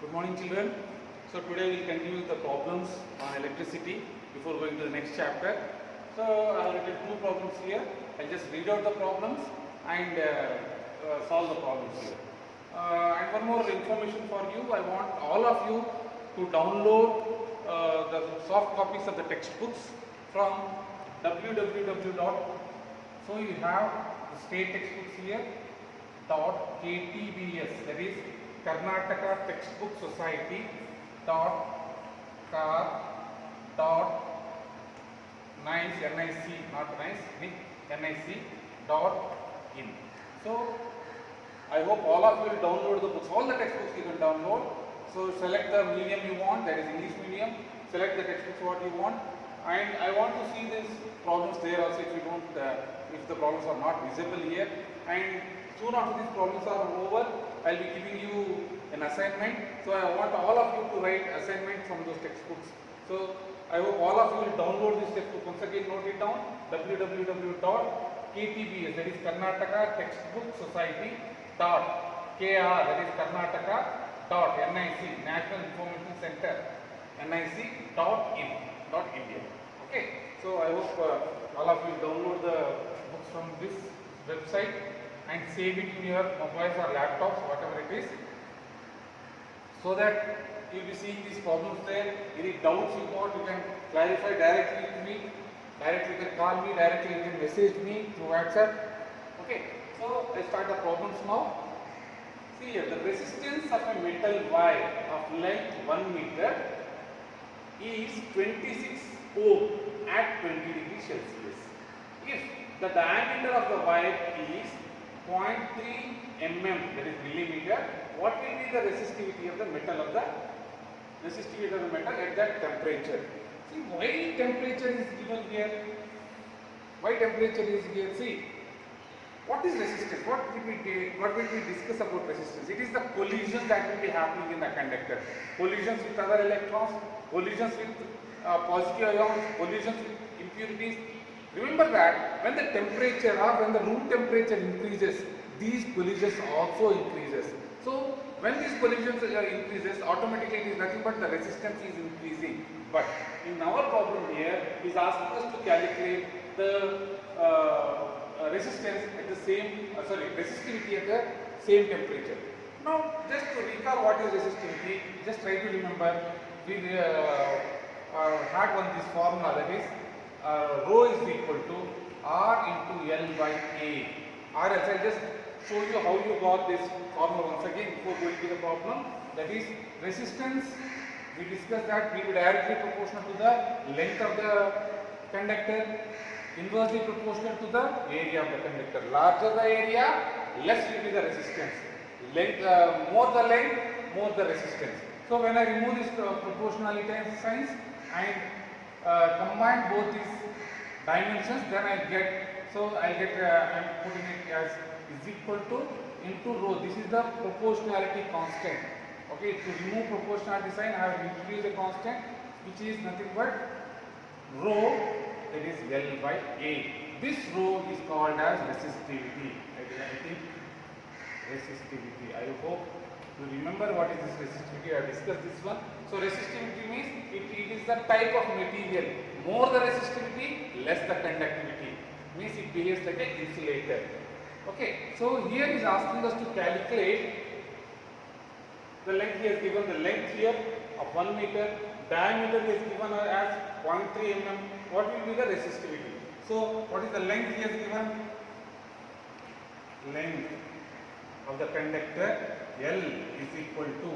Good morning, children. So today we will continue the problems on electricity before going to the next chapter. So I have written two problems here. I'll just read out the problems and solve the problems here. And one more information for you. I want all of you to download the soft copies of the textbooks from www. So you have the state textbooks here. .ktbs, that is Karnataka Textbook Society .car.nice, NIC, not nice, NIC.in. So I hope all of you will download the books. All the textbooks you can download. So select the medium you want, that is English medium. Select the textbooks what you want, and I want to see these problems there also. If you don't, if the problems are not visible here, and soon after these problems are over, I will be giving you an assignment. So I want all of you to write assignment from those textbooks. So I hope all of you will download this textbook. Once again, note it down: www.ktbs, that is Karnataka Textbook Society .kr, that is Karnataka.nic, National Information Center, nic.in.India. Okay. So I hope all of you download the books from this website and save it in your mobiles or laptops, whatever it is, so that you will be seeing these problems there. Any doubts you got, you can clarify directly with me, directly you can call me, directly you can message me through WhatsApp. Okay, so let's start the problems now. See here, the resistance of a metal wire of length 1 meter is 26 ohm at 20 degrees Celsius. If the diameter of the wire is 0.3 mm, that is millimeter, what will be the resistivity of the metal at that temperature? See, why temperature is given here? Why temperature is here? See, what is resistance? What will we discuss about resistance? It is the collision that will be happening in the conductor. Collisions with other electrons, collisions with positive ions, collisions with impurities. Remember that when the temperature or when the room temperature increases, these collisions also increases. So when these collisions increases, automatically it is nothing but the resistance is increasing. But in our problem here, is asking us to calculate the resistance at the same, resistivity at the same temperature. Now, just to recall what is resistivity, just try to remember. We had this formula, that is rho is equal to R into L by A. Or else I'll just show you how you got this formula once again before going to the problem. That is resistance. We discussed that will be directly proportional to the length of the conductor, inversely proportional to the area of the conductor. Larger the area, less will be the resistance. More the length, more the resistance. So when I remove this proportionality signs and combine both these dimensions, then I get, so I get, I am putting it as is equal to into rho. This is the proportionality constant. Okay, to remove proportionality sign, I have introduced a constant which is nothing but rho, that is L by A. This rho is called as resistivity. I think resistivity. I hope you remember what is this resistivity. I have discussed this one. So resistivity means it is the type of material. More the resistivity, less the conductivity. Means it behaves like an insulator. Okay. So here is asking us to calculate the length. He has given the length here of 1 meter. Diameter is given as 0.3 mm. What will be the resistivity? So what is the length he has given? Length of the conductor L is equal to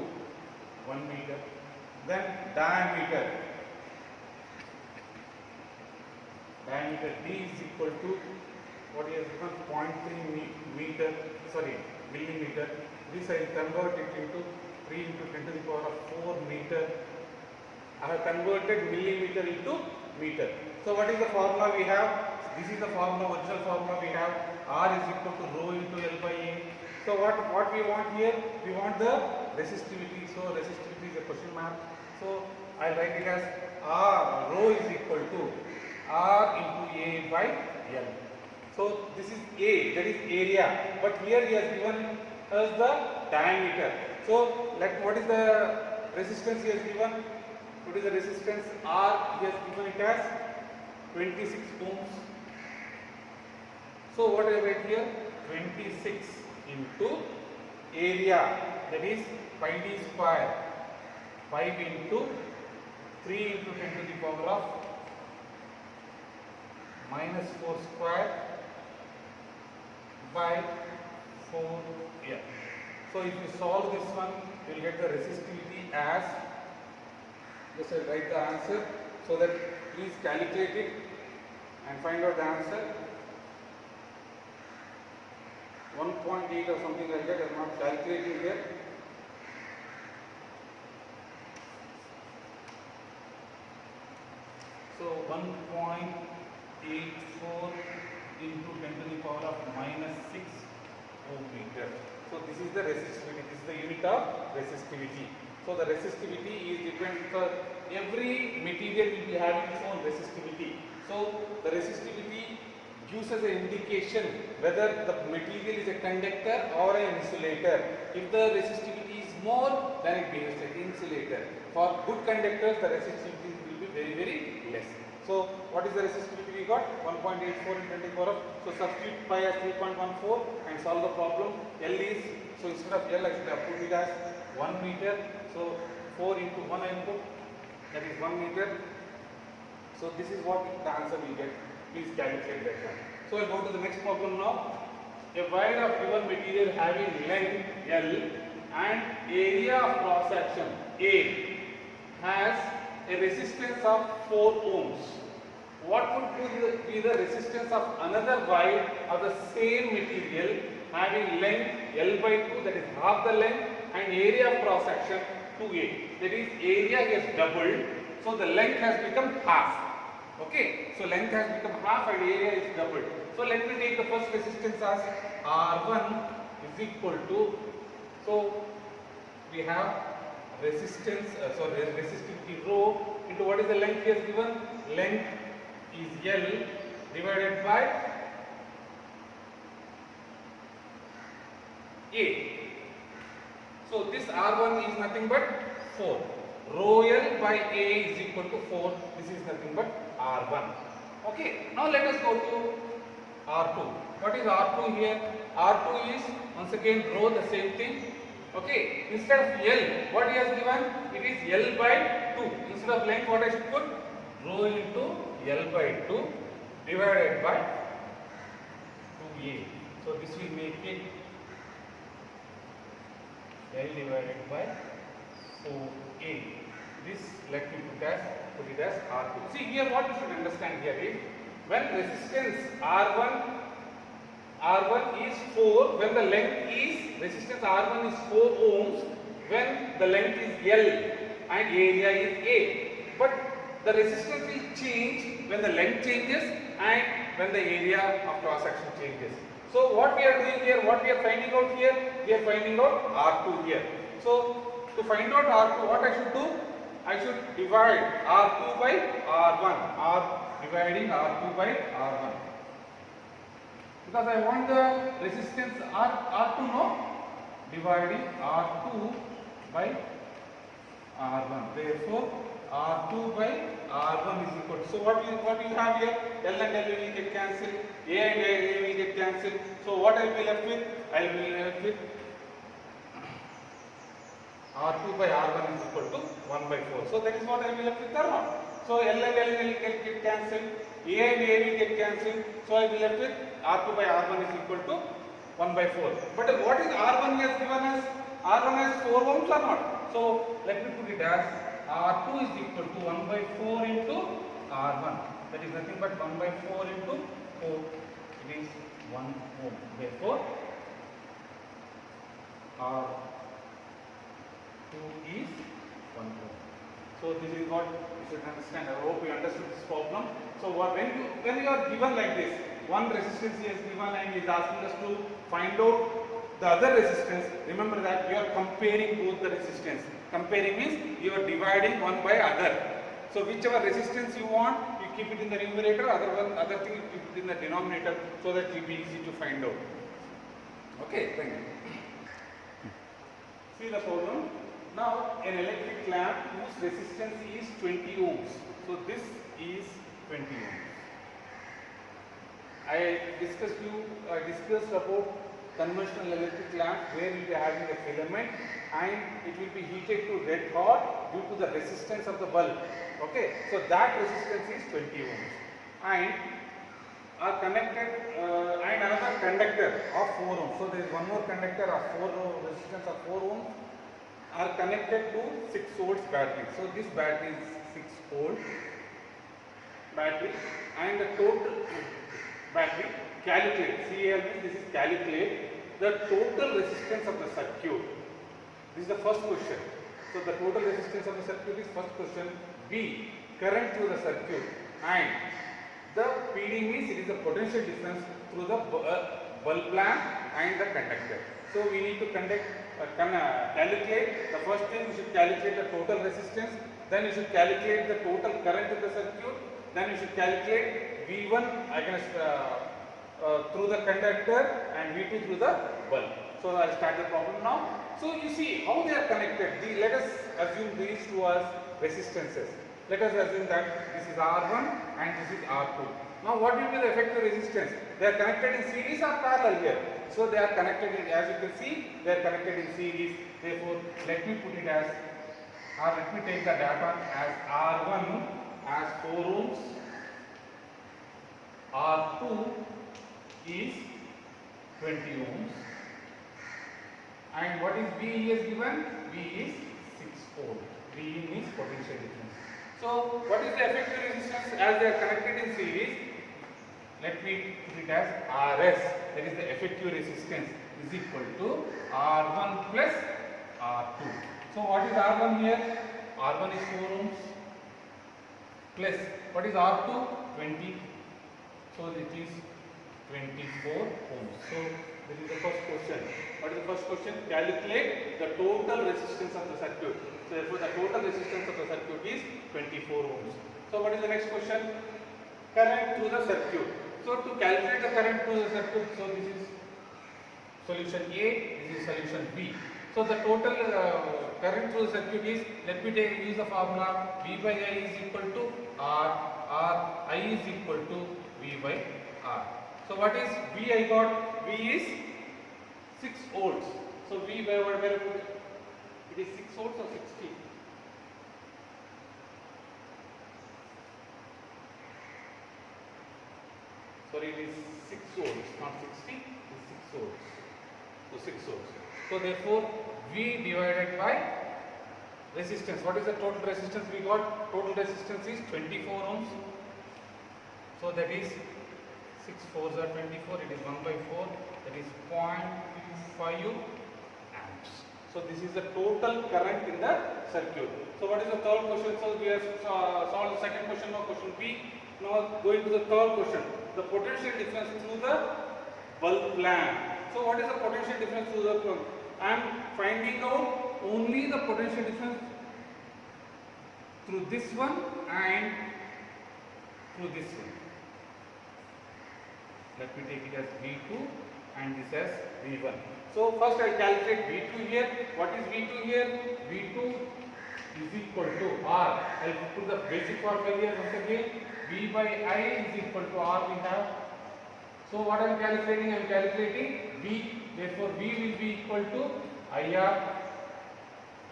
1 meter. Then diameter D is equal to what he has given, 0.3 millimeter. This I convert it into 3 into 10 to the power of 4 meter. I have converted millimeter into meter. So what is the formula we have? This is the formula, original formula we have. R is equal to rho into L by A. So what we want here? We want the resistivity. So resistivity is a question mark. So I will write it as R, rho is equal to R into A by L. So this is A, that is area. But here he has given us the diameter. So what is the resistance he has given? What is the resistance R? He has given it as 26 ohms. So what I write here? 26 into area, that is pi d square, 5 into 3 into 10 to the power of minus 4 square by 4 yeah. So if you solve this one, you will get the resistivity as, just I write the answer, so that please calculate it and find out the answer. 1.8 or something like that. I am not calculating here. So 1.84 into 10 to the power of minus 6 ohm meter. So this is the resistivity. This is the unit of resistivity. So the resistivity is dependent for every material will be having its own resistivity. So the resistivity gives us an indication whether the material is a conductor or an insulator. If the resistivity is more, then it behaves like an insulator. For good conductors, the resistivity will be very, very less. So what is the resistivity we got? 1.84 into 10 to the power of, so substitute pi as 3.14 and solve the problem. L is, so instead of L I should have put it as 1 meter. So 4 into 1 I input, that is 1 meter. So this is what the answer we get. Please calculate that one. So I go to the next problem now. A wire of given material having length L and area of cross section A has a resistance of 4 ohms. What would be the resistance of another wire of the same material having length L by 2, that is half the length, and area of cross section 2A, that is area is doubled, so the length has become half. Okay, so length has become half and area is doubled. So let me take the first resistance as R1 is equal to, so we have resistance, resistivity rho into what is the length he has given? Length is L divided by A. So this R1 is nothing but 4. Rho L by A is equal to 4. This is nothing but R1. Okay. Now let us go to R2. What is R2 here? R2 is once again rho, the same thing. Okay. Instead of L, what he has given? It is L by 2. Instead of length, what I should put? Rho into L by 2 divided by 2A. So this will make it L divided by 4A. This let me put it as R2. See here, what you should understand here is when resistance R1 is 4, when the length is, resistance R1 is 4 ohms, when the length is L and area is A. But the resistance will change when the length changes and when the area of cross section changes. So what we are doing here, what we are finding out here, we are finding out R2 here. So to find out R2, what I should do? I should divide R2 by R1, dividing R2 by R1. Because I want the resistance R2 no, dividing R2 by R1. Therefore, R2 by R1 is equal to, so what you have here, L and L will get cancelled, A and A will get cancelled. So what I will be left with? I will be left with R2 by R1 is equal to 1 by 4. So that is what I will be left with or not. So L and L will get cancelled, A and A will get cancelled. So I will be left with R2 by R1 is equal to 1 by 4. But what is R1 has given us? R1 has 4 ohms or not? So let me put it as R2 is equal to 1 by 4 into R1. That is nothing but 1 by 4 into 4. It is 1 ohm. Therefore, R2 is 1 ohm. So this is what you should understand. I hope you understood this problem. So when you are given like this, one resistance he has given and he is asking us to find out the other resistance, remember that you are comparing both the resistance. Comparing means you are dividing one by other. So whichever resistance you want, you keep it in the numerator, other thing you keep it in the denominator, so that it will be easy to find out. Okay, thank you. See the problem. Now an electric lamp whose resistance is 20 ohms. So this is 20 ohms. I discussed about conventional electric lamp where we will be having a filament and it will be heated to red hot due to the resistance of the bulb. Okay, so that resistance is 20 ohms and are connected and another conductor of 4 ohms. So there is one more conductor of 4 resistance of 4 ohms are connected to 6 volts battery. So this battery is 6 volt battery and the total battery calculate, CAL means this is calculate the total resistance of the circuit. This is the first question. So the total resistance of the circuit is first question. B, current through the circuit and the PD means it is the potential difference through the bulb lamp and the conductor. So we need to calculate, the first thing we should calculate the total resistance, then you should calculate the total current in the circuit, then you should calculate V1 against through the conductor and V2 through the bulb. So I will start the problem now. So you see how they are connected. Let us assume these two as resistances. Let us assume that this is R1 and this is R2. Now what will be the effective resistance? They are connected in series or parallel here. So they are connected in, as you can see, they are connected in series. Therefore, let me put it as, or let me take the data as R1 as 4 ohms, R2 is 20 ohms, and what is V is given? V is 6 volt. V means potential difference. So what is the effective resistance as they are connected in series? Let me put it as Rs, that is the effective resistance, is equal to R1 plus R2. So what is R1 here? R1 is 4 ohms plus what is R2? 20. So it is 24 ohms. So this is the first question. What is the first question? Calculate the total resistance of the circuit. So therefore the total resistance of the circuit is 24 ohms. So what is the next question? Current through the circuit. So to calculate the current through the circuit, so this is solution A, this is solution B. So the total current through the circuit is, let me use the formula V by I is equal to R, I is equal to V by R. So what is V I got? V is 6 volts. So V by what? It is 6 volts or 60? Sorry, it is 6 volts, not 60, it is 6 volts. So 6 volts. So therefore, V divided by resistance. What is the total resistance we got? Total resistance is 24 ohms. So that is 6 4s are 24, it is 1 by 4, that is 0.25 amps. So this is the total current in the circuit. So what is the third question? So we have solved the second question, now question B. Now going to the third question. The potential difference through the bulb lamp. So what is the potential difference through the bulb? I am finding out only the potential difference through this one and through this one. Let me take it as V2 and this as V1. So first I will calculate V2 here. What is V2 here? V2 is equal to R. I will put the basic formula here once again. V by I is equal to R we have. So what I am calculating? I am calculating V. Therefore V will be equal to IR.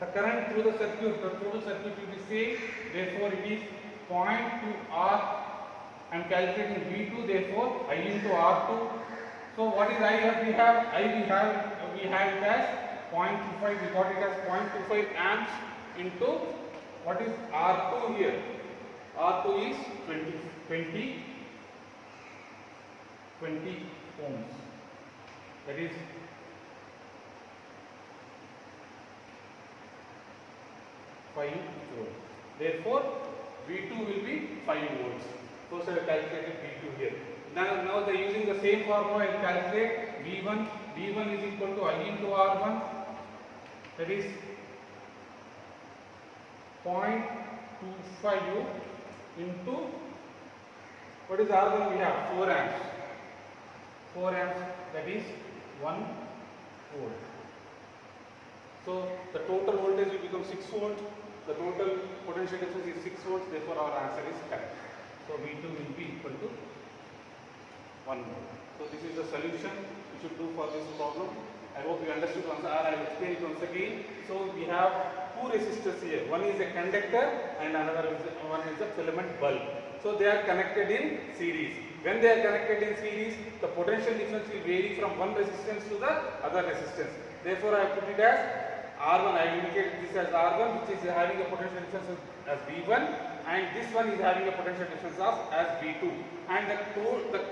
The current through the circuit, the total circuit will be same. Therefore it is 0.2 R. I am calculating V2, therefore I into R2. So what is I we have? We have it as 0.25, we got it as 0.25 amps into what is R2 here? R2 is 20 ohms. That is 5 volts. Therefore V2 will be 5 volts. First I have calculated V2 here. Now they are using the same formula. I will calculate V1. V1 is equal to I into R1. That is 0.25 into what is R1 we have? 4 amps. 4 amps, that is 1 volt. So the total voltage will become 6 volt. The total potential difference is 6 volts. Therefore, our answer is correct. So V2 will be equal to 1 volt. So this is the solution you should do for this problem. I hope you understood once. I will explain it once again. So we have two resistors here. One is a conductor and one is a filament bulb. So they are connected in series. When they are connected in series, the potential difference will vary from one resistance to the other resistance. Therefore, I put it as R1. I indicated this as R1, which is having a potential difference as V1, and this one is having a potential difference of as V2. And the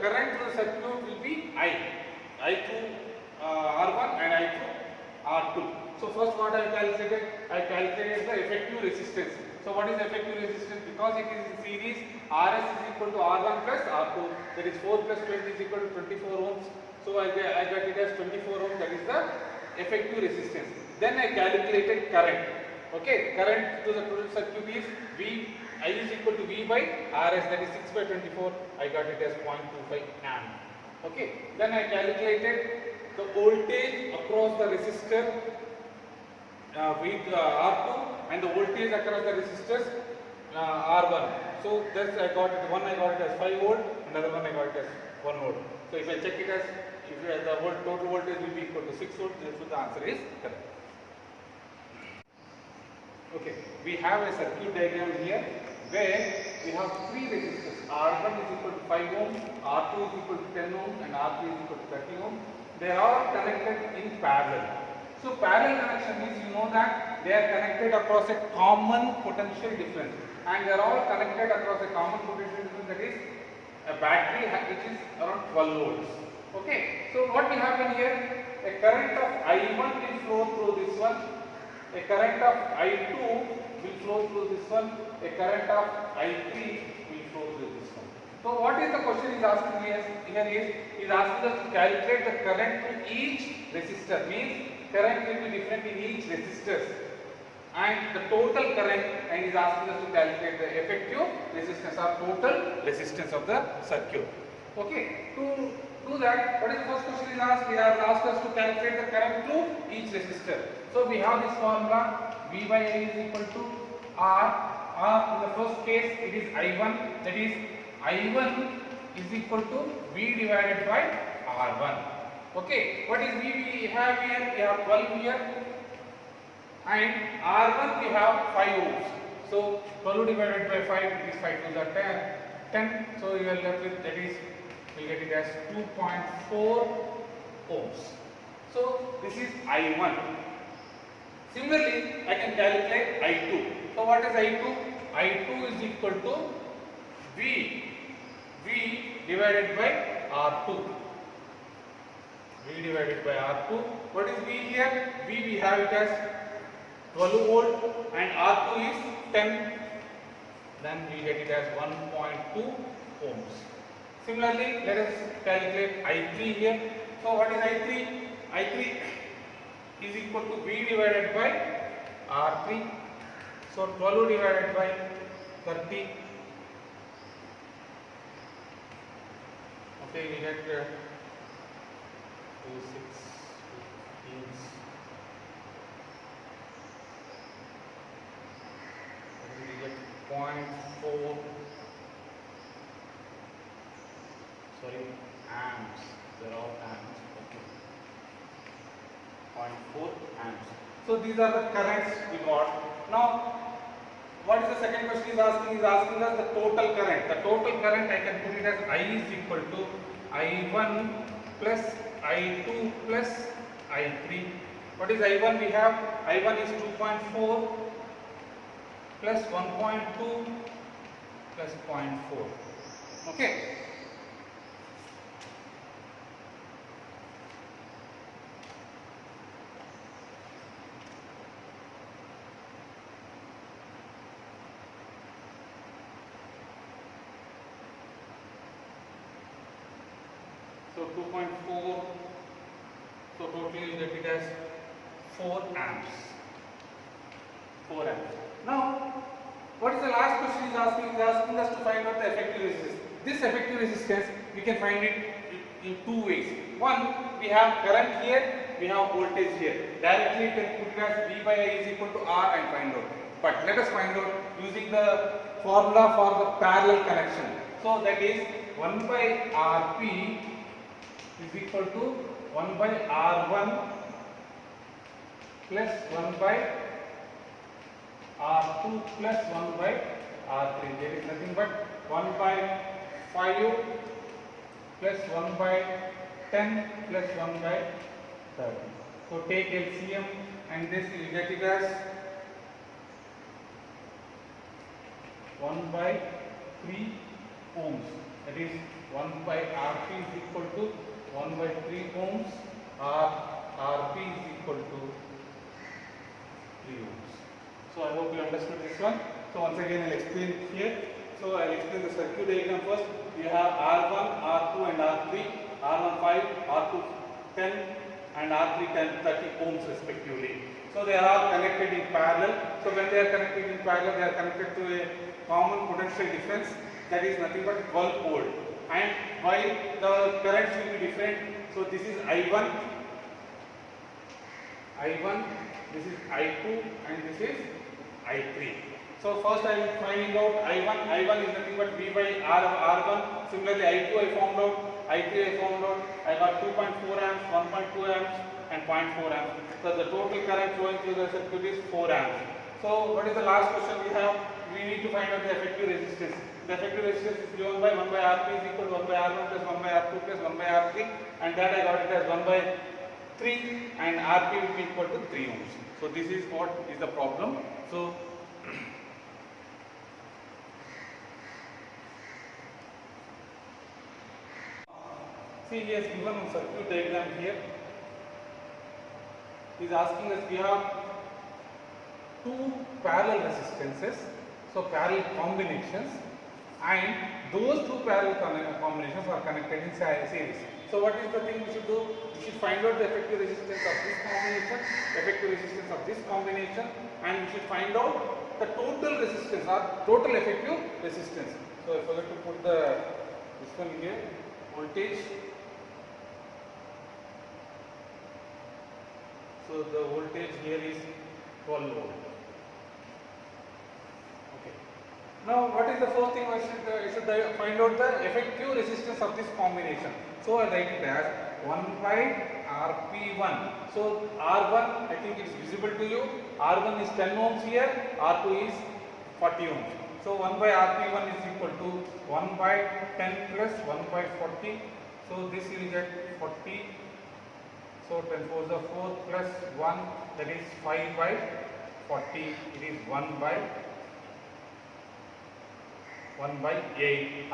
current to the circuit will be I through R1 and I through R2. So first, what I calculated? I calculated the effective resistance. So what is effective resistance? Because it is in series, Rs is equal to R1 plus R2. That is 4 plus 20 is equal to 24 ohms. So I got it as 24 ohms. That is the effective resistance. Then I calculated current. Okay, current to the total circuit is I is equal to V by Rs. That is 6 by 24. I got it as 0.25 amp. Okay. Then I calculated the voltage across the resistor with R2 and the voltage across the resistors R1. So that's I got it. One I got it as 5 volt, another one I got it as 1 volt. So if I check it as the total voltage will be equal to 6 volt, therefore the answer is correct. Okay, we have a circuit diagram here where we have three resistors. R1 is equal to 5 ohms, R2 is equal to 10 ohms, and R3 is equal to 30 ohms. They are all connected in parallel. So parallel connection means you know that they are connected across a common potential difference, and they are all connected across a common potential difference, that is a battery which is around 12 volts. Okay, so what will happen here? A current of I1 will flow through this one, a current of I2 will flow through this one, a current of I3 will flow through this one. So what is the question is asking here is asking us to calculate the current to each resistor, means current will be different in each resistors, and the total current, and is asking us to calculate the effective resistance or total resistance of the circuit. Okay, to do that, what is the first question is asked? He has asked us to calculate the current to each resistor. So we have this formula, V by I is equal to R. In the first case it is I1, that is I1 is equal to V divided by R1. Okay, what is V we have here? We have 12 here, and R1 we have 5 ohms. So 12 divided by 5, it is 5 to the 10. So you are left with, that is, we get it as 2.4 ohms. So this is I1. Similarly, I can calculate I2. So what is I2? I2 is equal to V divided by R2. V divided by R2. What is V here? V we have it as 12 volt and R2 is 10. Then we get it as 1.2 ohms. Similarly, let us calculate I3 here. So what is I3? I3 is equal to V divided by R3. So 12 divided by 30. Okay, we get 2, 6, 15. We get 0.4. Sorry, amps. They're all amps. Okay. 0.4 amps. So these are the currents we got. Now, what is the second question is asking? Is asking us the total current. The total current, I can put it as I is equal to I1 plus I2 plus I3. What is I1? We have I1 is 2.4 plus 1.2 plus 0.4. Okay. So 2.4, so totally you get it as 4 amps. 4 amps. Now, what is the last question is asking? Is asking us to find out the effective resistance. This effective resistance, we can find it in two ways. One, we have current here, we have voltage here. Directly you can put it as V by I is equal to R and find out. But let us find out using the formula for the parallel connection. So that is 1 by Rp is equal to 1 by R1 plus 1 by R2 plus 1 by R3. There is nothing but 1 by 5 plus 1 by 10 plus 1 by 30. So take LCM and this you get it as 1 by 3 ohms. That is 1 by Rp is equal to 1 by 3 ohms or Rp is equal to 3 ohms. So I hope you understood this one. So once again I will explain here. So I will explain the circuit diagram first. We have R1, R2 and R3, R1 5, R2 10 and R3 10, 30 ohms respectively. So they are all connected in parallel. So when they are connected in parallel, they are connected to a common potential difference, that is nothing but 12 volt. And while the currents will be different, so this is I1, this is I2 and this is I3. So first I am finding out I1 is nothing but V by R1. Similarly I2 I found out, I3 I found out. I got 2.4 amps, 1.2 amps and 0.4 amps. So the total current flowing through the circuit is 4 amps. So what is the last question we have? We need to find out the effective resistance. The effective resistance is given by 1 by Rp is equal to 1 by R1 plus 1 by R2 plus 1 by R3, and that I got it as 1 by 3 and Rp will be equal to 3 ohms. So this is what is the problem. So see, he has given a circuit diagram here. He is asking us, we have two parallel resistances, so parallel combinations, and those two parallel combinations are connected in series. So what is the thing we should do? We should find out the effective resistance of this combination, effective resistance of this combination, and we should find out the total resistance or total effective resistance. So I forgot to put this one here, voltage. So the voltage here is 12 volt. Okay. Now what is the first thing I should find out the effective resistance of this combination. So I write it as 1 by Rp1. So R1 I think it is visible to you. R1 is 10 ohms here, R2 is 40 ohms. So 1 by Rp1 is equal to 1 by 10 plus 1 by 40. So this you will get 40. So 10 4 is 4 plus 1, that is 5 by 40. It is 1 by 8.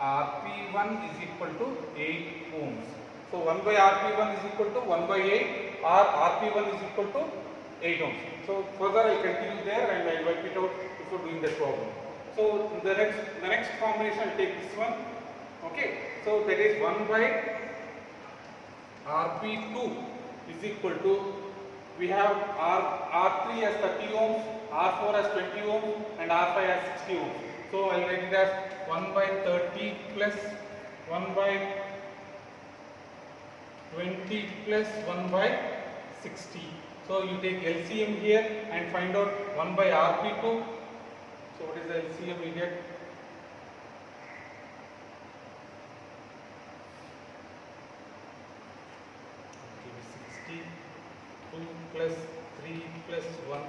Rp1 is equal to 8 ohms. So 1 by Rp1 is equal to 1 by 8 or Rp1 is equal to 8 ohms. So further I will continue there and I will wipe it out before doing that problem. So the next combination I will take this one. Okay. So that is 1 by Rp2 is equal to, we have R3 as 30 ohms, R4 as 20 ohms and R5 as 60 ohms. So I will write it as 1 by 30 plus 1 by 20 plus 1 by 60. So you take LCM here and find out 1 by Rp2. So what is the LCM you get? Okay, 2 plus 3 plus 1.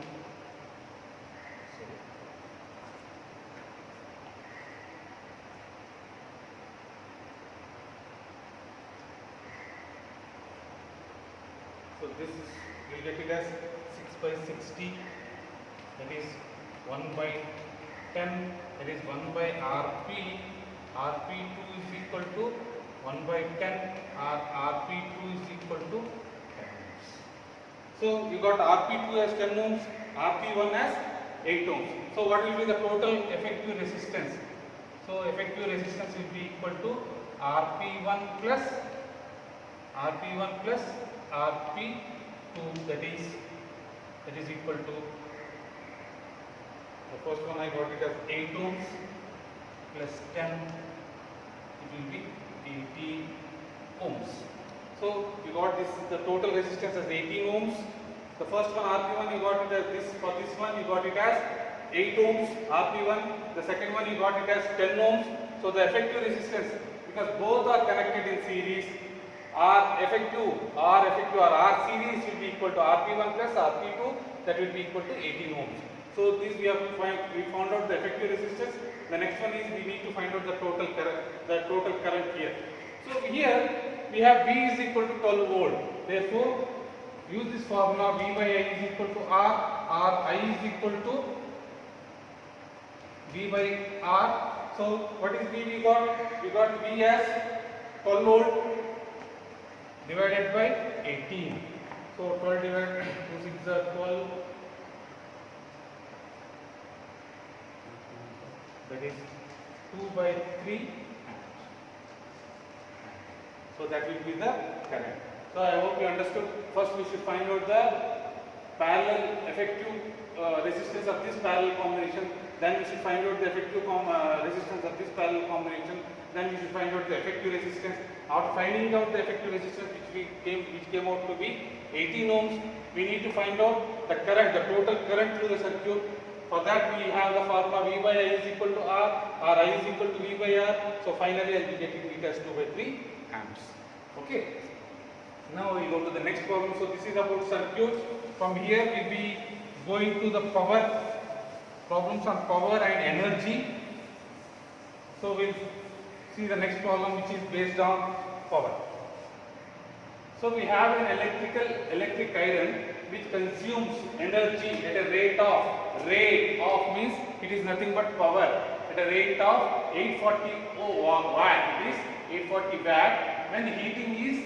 So this is, you will get it as 6 by 60, that is 1 by 10, that is 1 by Rp. Rp2 is equal to 1 by 10 or Rp2 is equal to 10 ohms. So you got Rp2 as 10 ohms, Rp1 as 8 ohms. So what will be the total effective resistance? So effective resistance will be equal to Rp1 plus Rp2, that is equal to, the first one I got it as 8 ohms plus 10, it will be 18 ohms. So So you got this, the total resistance as 18 ohms. The first one RP1 you got it as this, for this one you got it as 8 ohms RP1. The second one you got it as 10 ohms. So the effective resistance, because both are connected in series, R effective or R series will be equal to RP1 plus RP2, that will be equal to 18 ohms. So this we found out the effective resistance. The next one is we need to find out the total current here. So here we have V is equal to 12 volt. Therefore, use this formula, V by I is equal to R I is equal to V by R. So what is V we got? We got V as 12 volt divided by 18. So 12 divided 2 6 are 12. That is 2 by 3. So that will be the current. So I hope you understood. First we should find out the parallel effective resistance of this parallel combination. Then we should find out the effective resistance of this parallel combination. Then we should find out the effective resistance. After finding out the effective resistance, which came out to be 18 ohms, we need to find out the current, the total current through the circuit. For that we have the formula V by I is equal to R I is equal to V by R. So finally I will be getting it as 2 by 3 amps. Okay. Now we go to the next problem. So this is about circuits. From here we will be going to the power, problems on power and energy. So we'll see the next problem, which is based on power. So we have an electric iron which consumes energy at a rate of means it is nothing but power at a rate of 840 watt. It is 840 watt when heating is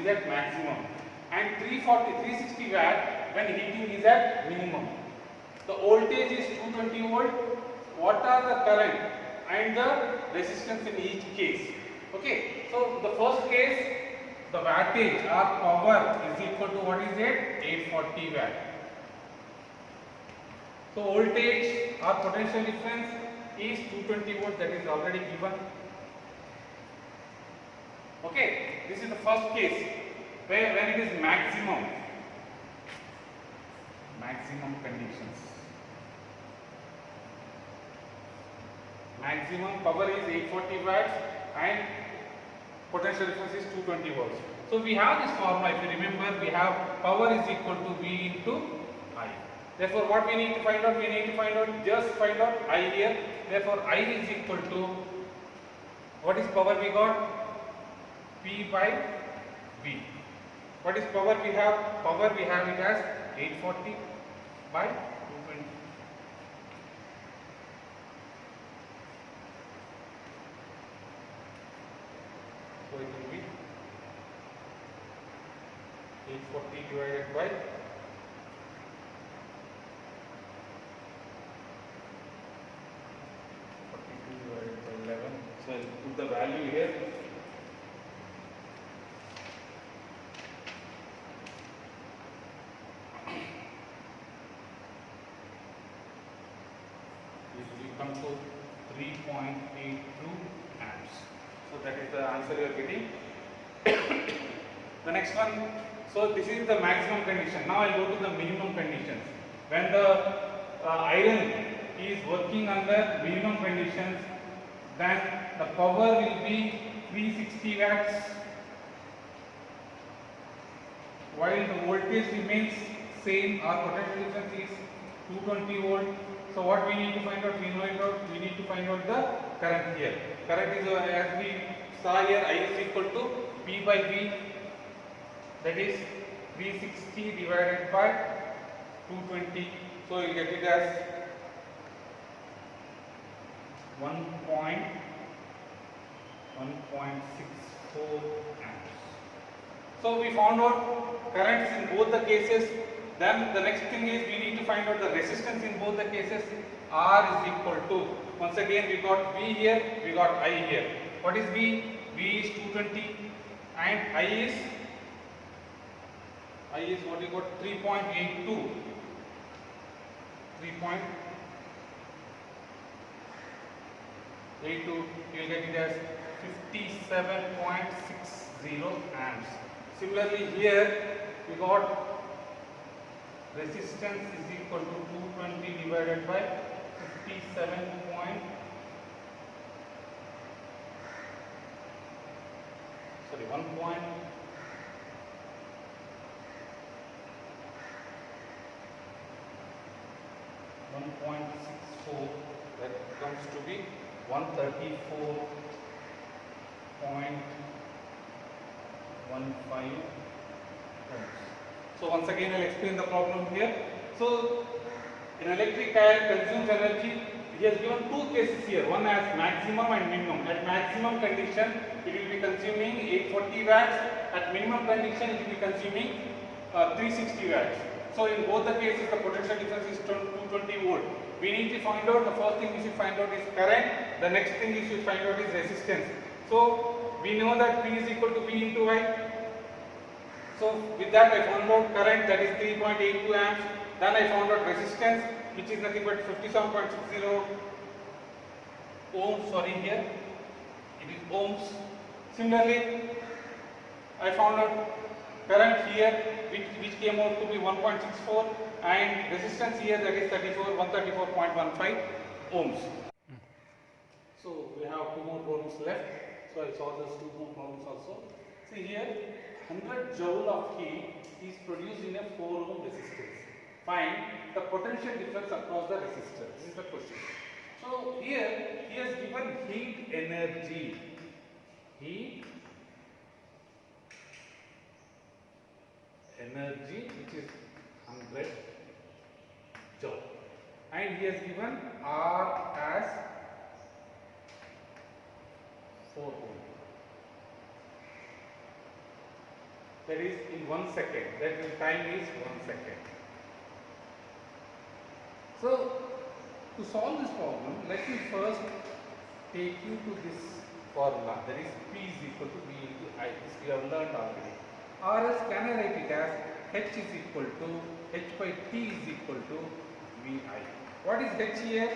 at maximum, and 360 watt when heating is at minimum. The voltage is 220 volt. What are the current and the resistance in each case? Okay, so the first case, the wattage or power is equal to what is it? 840 watt. So voltage or potential difference is 220 volt, that is already given. Okay, this is the first case where when it is maximum conditions. Maximum power is 840 watts and potential difference is 220 volts. So we have this formula, if you remember, we have power is equal to V into I. Therefore what we need to find out? Just find out I here. Therefore I is equal to, what is power we got? P by V. What is power we have? Power we have it as 840 by 220. So it will be 840 divided by 42 divided by 11. So I will put the value here. Come to 3.82 amps. So that is the answer you are getting. The next one, so this is the maximum condition. Now I will go to the minimum conditions. When the iron is working under minimum conditions, then the power will be 360 watts, while the voltage remains same, our potential difference is 220 volt. So what we need to find out? We need to find out the current here. Current is, as we saw here, I is equal to P by V, that is 360 divided by 220. So you get it as 1.64 amps. So we found out currents in both the cases. Then the next thing is we need to find out the resistance in both the cases. R is equal to, once again we got V here, we got I here. What is V? V is 220 and I is what you got? 3.82. 3.82 8 2, you will get it as 57.60 amps. Similarly here we got resistance is equal to 220 divided by 57 point, sorry 1.64, that comes to be 134.15 ohms. So once again I'll explain the problem here. So an electric coil consumes energy. He has given two cases here. One as maximum and minimum. At maximum condition it will be consuming 840 watts. At minimum condition it will be consuming 360 watts. So in both the cases the potential difference is 220 volt. We need to find out, the first thing we should find out is current. The next thing we should find out is resistance. So we know that P is equal to V into I. So with that I found out current, that is 3.82 amps. Then I found out resistance, which is nothing but 57.60 ohms. Sorry, here it is ohms. Similarly, I found out current here, which came out to be 1.64, and resistance here, that is 134.15 ohms. So we have two more problems left. So I solve those two more problems also. See here, 100 joule of heat is produced in a 4 ohm resistance. Find the potential difference across the resistor. This is the question. So here he has given heat energy. Heat energy, which is 100 joule, and he has given R as 4 ohm. That is in 1 second. That is time is 1 second. So to solve this problem, let me first take you to this formula. That is P is equal to V into I. This we have learned already. Or else can I write it as H is equal to H by T is equal to VI. What is H here?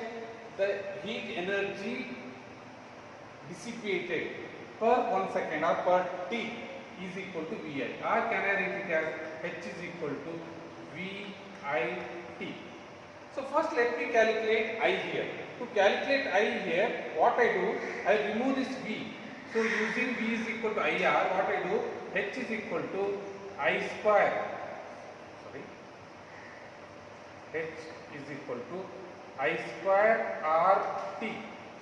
The heat energy dissipated per 1 second or per T is equal to VI. Or can I write it as H is equal to VIT. So first let me calculate I here. To calculate I here, what I do, I remove this V. So using V is equal to IR, what I do, H is equal to I square. Sorry. H is equal to I square RT.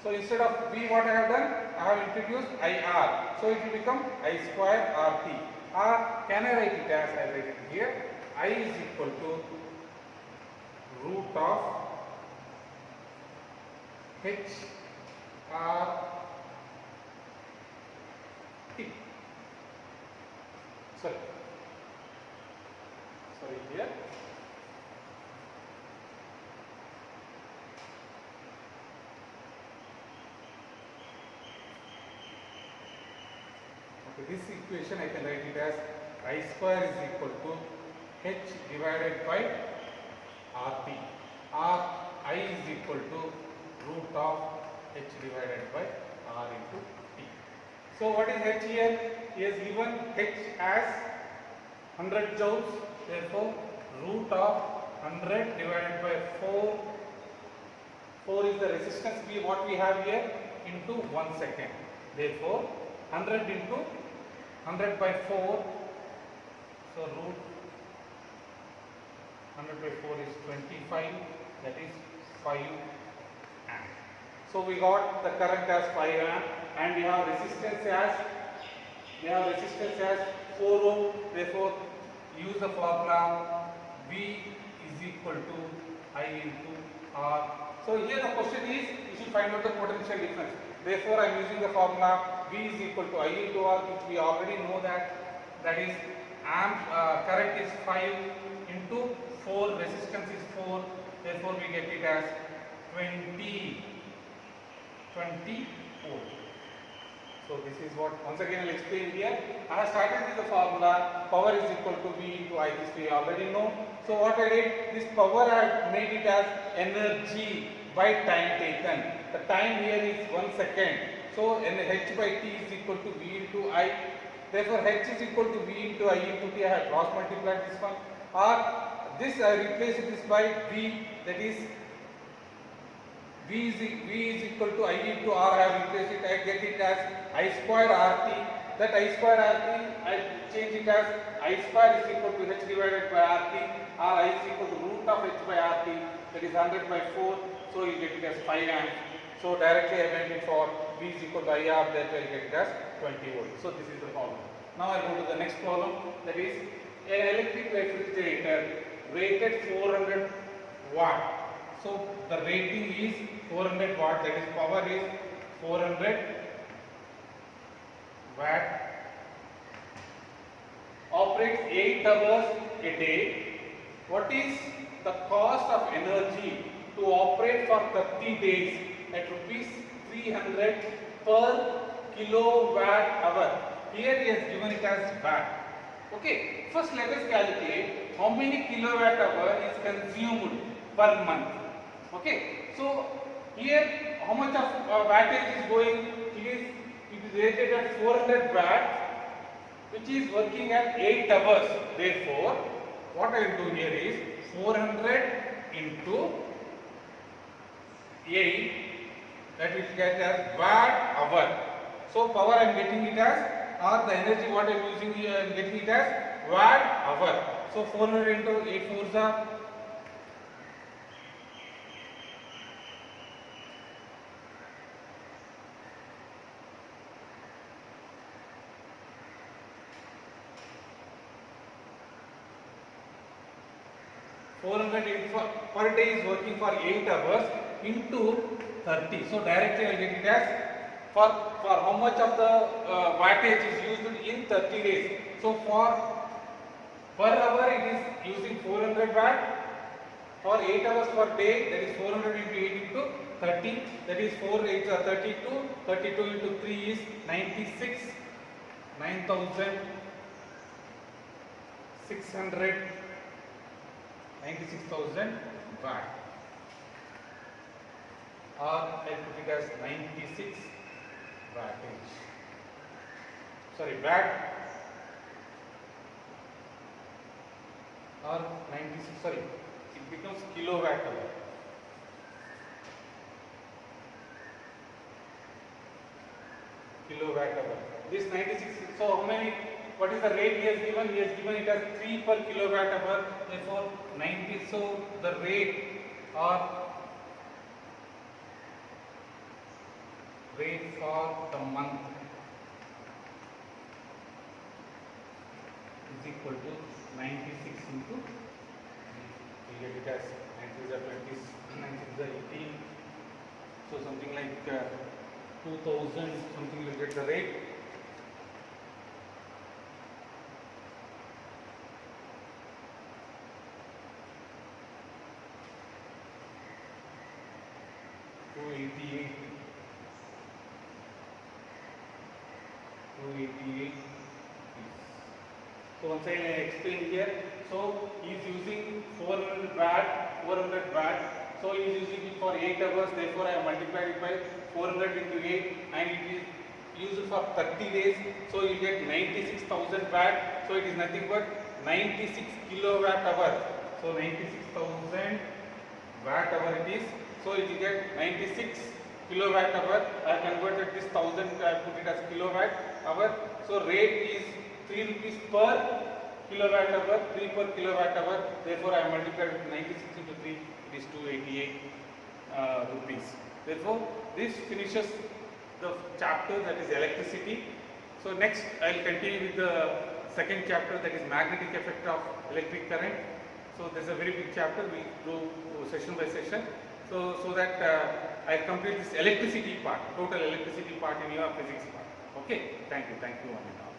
So instead of V, what I have done, I have introduced IR. So it will become I square RT. Or can I write it as I write it here? I is equal to root of H R T. Sorry here. Okay, this equation I can write it as I square is equal to H divided by RT. Or I is equal to root of H divided by R into T. So what is H here? He has given H as 100 joules. Therefore, root of 100 divided by 4. 4 is the resistance what we have here into 1 second. Therefore, 100 into 100 by 4. So root 100 by 4 is 25. That is 5 amp. So we got the current as 5 amp, and we have resistance as 4 ohm. Therefore, use the formula V is equal to I into R. So here the question is, you should find out the potential difference. Therefore, I am using the formula V is equal to I into R, which we already know that is current is 5 into 4, resistance is 4. Therefore, we get it as 20 volt. So this is what, once again I will explain here. I have started with the formula power is equal to V into I. This we already know. So what I did, this power I have made it as energy by time taken. the time here is 1 second. So h by t is equal to v into I. Therefore h is equal to v into I into t. I have cross multiplied this one. Or this I replace this by v, that is v is equal to I into r. I have replaced it. I get it as I square rt. That I square rt I change it as I square is equal to h divided by rt, or I is equal to root of h by rt, that is 100 by 4. So you get it as 5 amps. So directly I went it for v is equal to IR, that I get it as 20 volts. So this is the problem. Now I go to the next problem, that is an electric refrigerator rated 400 watt. So the rating is 400 watt, that is power is 400 watt, operates 8 hours a day. What is the cost of energy to operate for 30 days at rupees 300 per kilowatt hour? Here he has given it as watt. Okay, first let us calculate how many kilowatt hour is consumed per month. Okay, so here how much of wattage is going? It is rated at 400 watt, which is working at 8 hours. Therefore, what I will do here is 400 into 8, that will get as watt hour. So power I am getting it as, or the energy what I am using here I am getting it as watt hour. So 400 into 8 fours are 400 per day is working for 8 hours into 30. So directly I will get it as for how much of the wattage is used in 30 days. So for per hour it is using 400 watt. For 8 hours per day, that is 400 into 8 into 30, that is 4 8 are 32. 32 into 3 is 96. 9600 watt, or I put it as 96 wattage. Sorry, watt, or 96. Sorry, it becomes kilowatt hour. Kilowatt hour. This 96. So how many? What is the rate he has given? He has given it as 3 per kilowatt hour. Therefore 90. So the rate or rate for the month is equal to 96 into, we get it as 90 is a 20, 90 is a 18. So something like 2000 something will get the rate. So once I explain here, so he is using 400 watt, so he is using it for 8 hours, therefore I have multiplied it by 400 into 8 and it is used for 30 days, so you get 96,000 watt, so it is nothing but 96 kilowatt hour. So 96,000 watt hour it is, so it will get 96 kilowatt hour. I have converted this 1000, I put it as kilowatt hour. So rate is 3 rupees per kilowatt hour, 3 per kilowatt hour. Therefore, I have multiplied with 96 into 3, it is 288 rupees. Therefore, this finishes the chapter, that is electricity. So next, I will continue with the second chapter, that is magnetic effect of electric current. So this is a very big chapter. We go session by session. So that I complete this electricity part, total electricity part in your physics part. Okay, thank you one and all.